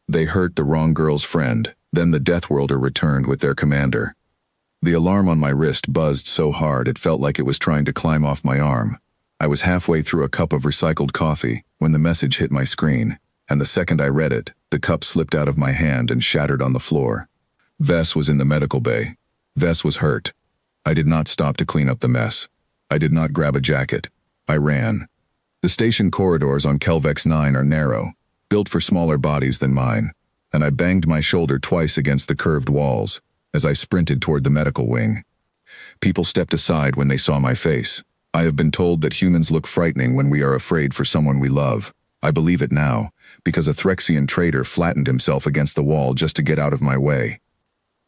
They hurt the wrong girl's friend. Then the Deathworlder returned with their commander. The alarm on my wrist buzzed so hard it felt like it was trying to climb off my arm. I was halfway through a cup of recycled coffee when the message hit my screen, and the second I read it, the cup slipped out of my hand and shattered on the floor. Vess was in the medical bay. Vess was hurt. I did not stop to clean up the mess. I did not grab a jacket. I ran. The station corridors on Kelvex 9 are narrow, built for smaller bodies than mine, and I banged my shoulder twice against the curved walls as I sprinted toward the medical wing. People stepped aside when they saw my face. I have been told that humans look frightening when we are afraid for someone we love. I believe it now, because a Threxian traitor flattened himself against the wall just to get out of my way.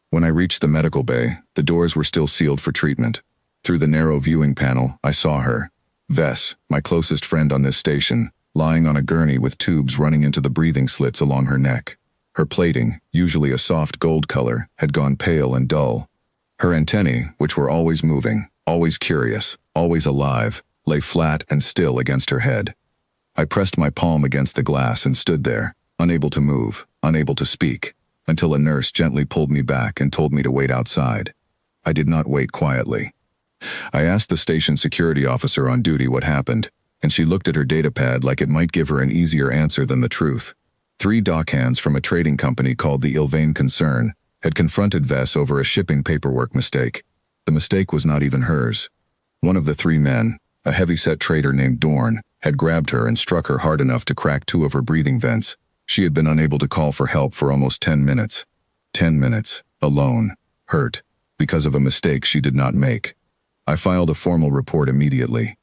When I reached the medical bay, the doors were still sealed for treatment. Through the narrow viewing panel, I saw her. Vess, my closest friend on this station, lying on a gurney with tubes running into the breathing slits along her neck. Her plating, usually a soft gold color, had gone pale and dull. Her antennae, which were always moving, always curious, always alive, lay flat and still against her head. I pressed my palm against the glass and stood there, unable to move, unable to speak, until a nurse gently pulled me back and told me to wait outside. I did not wait quietly. I asked the station security officer on duty what happened, and she looked at her datapad like it might give her an easier answer than the truth. 3 dockhands from a trading company called the Ilvain Concern had confronted Vess over a shipping paperwork mistake. The mistake was not even hers. One of the 3 men, a heavy-set trader named Dorn, had grabbed her and struck her hard enough to crack 2 of her breathing vents. She had been unable to call for help for almost 10 minutes. 10 minutes, alone, hurt, because of a mistake she did not make. I filed a formal report immediately.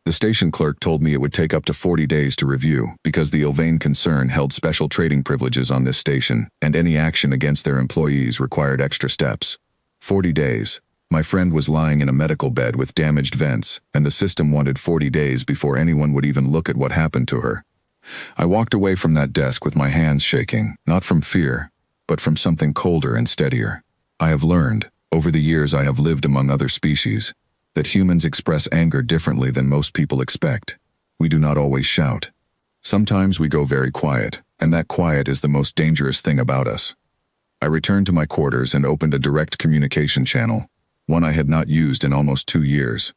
The station clerk told me it would take up to 40 days to review because the Ilvain Concern held special trading privileges on this station, and any action against their employees required extra steps. 40 days. My friend was lying in a medical bed with damaged vents, and the system wanted 40 days before anyone would even look at what happened to her. I walked away from that desk with my hands shaking, not from fear, but from something colder and steadier. I have learned, over the years I have lived among other species, that humans express anger differently than most people expect. We do not always shout. Sometimes we go very quiet, and that quiet is the most dangerous thing about us. I returned to my quarters and opened a direct communication channel, one I had not used in almost 2 years.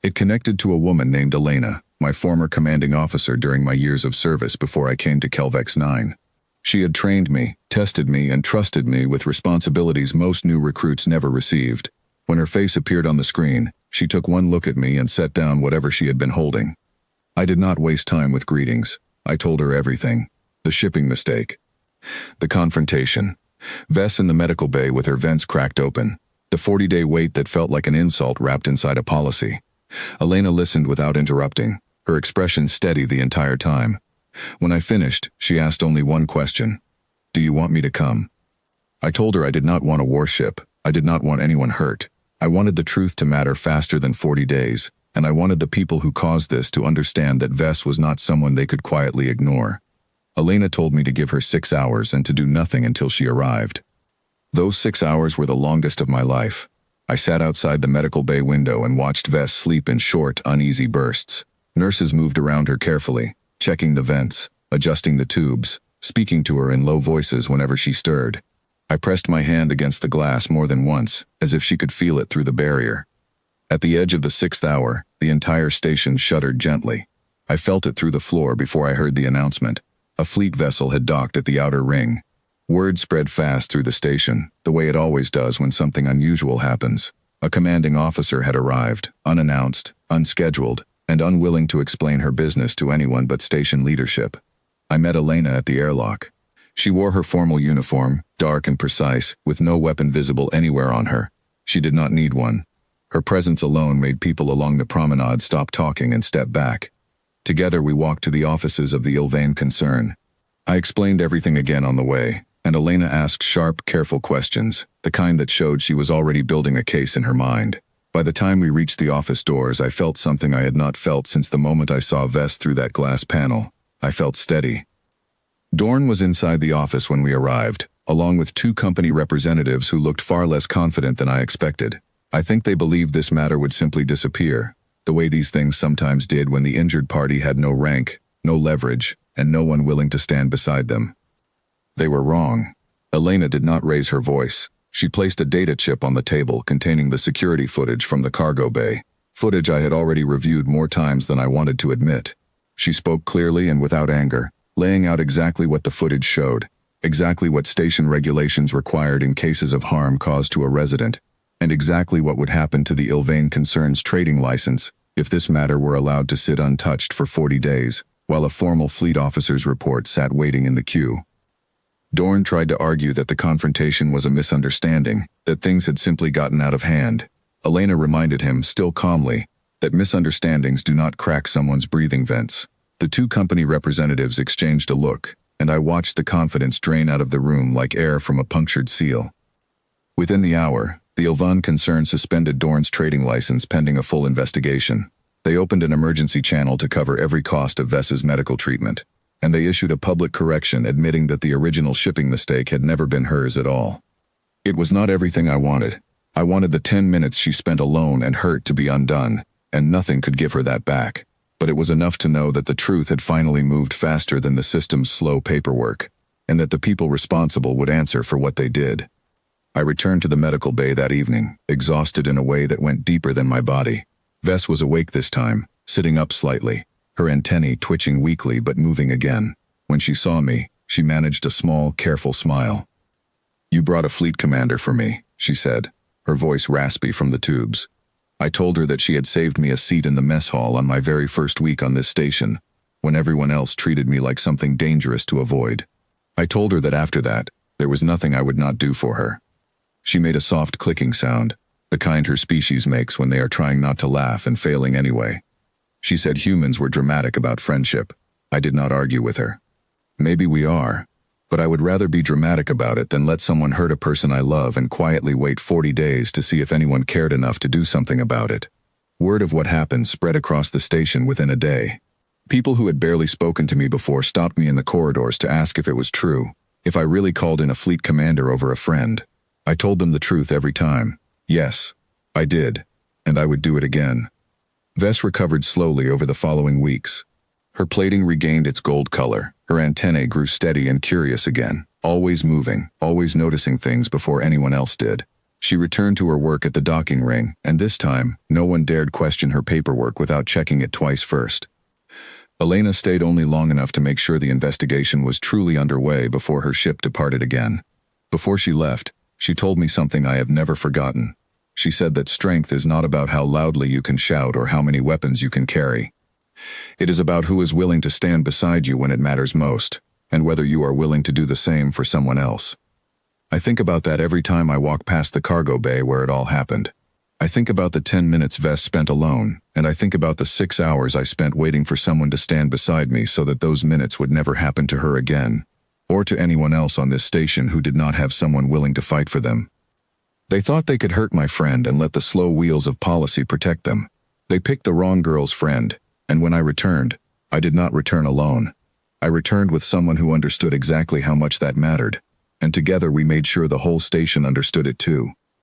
It connected to a woman named Elena, my former commanding officer during my years of service before I came to Kelvex 9. She had trained me, tested me, and trusted me with responsibilities most new recruits never received. When her face appeared on the screen, she took one look at me and set down whatever she had been holding. I did not waste time with greetings. I told her everything. The shipping mistake. The confrontation. Vess in the medical bay with her vents cracked open. The 40-day wait that felt like an insult wrapped inside a policy. Elena listened without interrupting, her expression steady the entire time. When I finished, she asked only one question. "Do you want me to come?" I told her I did not want a warship. I did not want anyone hurt. I wanted the truth to matter faster than 40 days, and I wanted the people who caused this to understand that Vess was not someone they could quietly ignore. Elena told me to give her 6 hours and to do nothing until she arrived. Those 6 hours were the longest of my life. I sat outside the medical bay window and watched Vess sleep in short, uneasy bursts. Nurses moved around her carefully, checking the vents, adjusting the tubes, speaking to her in low voices whenever she stirred. I pressed my hand against the glass more than once, as if she could feel it through the barrier. At the edge of the 6th hour, the entire station shuddered gently. I felt it through the floor before I heard the announcement. A fleet vessel had docked at the outer ring. Word spread fast through the station, the way it always does when something unusual happens. A commanding officer had arrived, unannounced, unscheduled, and unwilling to explain her business to anyone but station leadership. I met Elena at the airlock. She wore her formal uniform, dark and precise, with no weapon visible anywhere on her. She did not need one. Her presence alone made people along the promenade stop talking and step back. Together we walked to the offices of the Ilvain Concern. I explained everything again on the way, and Elena asked sharp, careful questions, the kind that showed she was already building a case in her mind. By the time we reached the office doors, I felt something I had not felt since the moment I saw Vess through that glass panel. I felt steady. Dorn was inside the office when we arrived, along with 2 company representatives who looked far less confident than I expected. I think they believed this matter would simply disappear, the way these things sometimes did when the injured party had no rank, no leverage, and no one willing to stand beside them. They were wrong. Elena did not raise her voice. She placed a data chip on the table containing the security footage from the cargo bay, footage I had already reviewed more times than I wanted to admit. She spoke clearly and without anger, laying out exactly what the footage showed, exactly what station regulations required in cases of harm caused to a resident, and exactly what would happen to the Ilvain Concern's trading license if this matter were allowed to sit untouched for 40 days, while a formal fleet officer's report sat waiting in the queue. Dorn tried to argue that the confrontation was a misunderstanding, that things had simply gotten out of hand. Elena reminded him, still calmly, that misunderstandings do not crack someone's breathing vents. The two company representatives exchanged a look, and I watched the confidence drain out of the room like air from a punctured seal. Within the hour, the Ilvain Concern suspended Dorn's trading license pending a full investigation. They opened an emergency channel to cover every cost of Vess's medical treatment, and they issued a public correction admitting that the original shipping mistake had never been hers at all. It was not everything I wanted. I wanted the 10 minutes she spent alone and hurt to be undone, and nothing could give her that back. But it was enough to know that the truth had finally moved faster than the system's slow paperwork, and that the people responsible would answer for what they did. I returned to the medical bay that evening, exhausted in a way that went deeper than my body. Vess was awake this time, sitting up slightly, her antennae twitching weakly but moving again. When she saw me, she managed a small, careful smile. "You brought a fleet commander for me," she said, her voice raspy from the tubes. I told her that she had saved me a seat in the mess hall on my very first week on this station, when everyone else treated me like something dangerous to avoid. I told her that after that, there was nothing I would not do for her. She made a soft clicking sound, the kind her species makes when they are trying not to laugh and failing anyway. She said humans were dramatic about friendship. I did not argue with her. Maybe we are, but I would rather be dramatic about it than let someone hurt a person I love and quietly wait 40 days to see if anyone cared enough to do something about it. Word of what happened spread across the station within a day. People who had barely spoken to me before stopped me in the corridors to ask if it was true, if I really called in a fleet commander over a friend. I told them the truth every time. Yes, I did, and I would do it again. Vess recovered slowly over the following weeks. Her plating regained its gold color, her antennae grew steady and curious again, always moving, always noticing things before anyone else did. She returned to her work at the docking ring, and this time, no one dared question her paperwork without checking it twice first. Elena stayed only long enough to make sure the investigation was truly underway before her ship departed again. Before she left, she told me something I have never forgotten. She said that strength is not about how loudly you can shout or how many weapons you can carry. It is about who is willing to stand beside you when it matters most, and whether you are willing to do the same for someone else. I think about that every time I walk past the cargo bay where it all happened. I think about the 10 minutes Vess spent alone, and I think about the 6 hours I spent waiting for someone to stand beside me so that those minutes would never happen to her again, or to anyone else on this station who did not have someone willing to fight for them. They thought they could hurt my friend and let the slow wheels of policy protect them. They picked the wrong girl's friend, and when I returned, I did not return alone. I returned with someone who understood exactly how much that mattered, and together we made sure the whole station understood it too.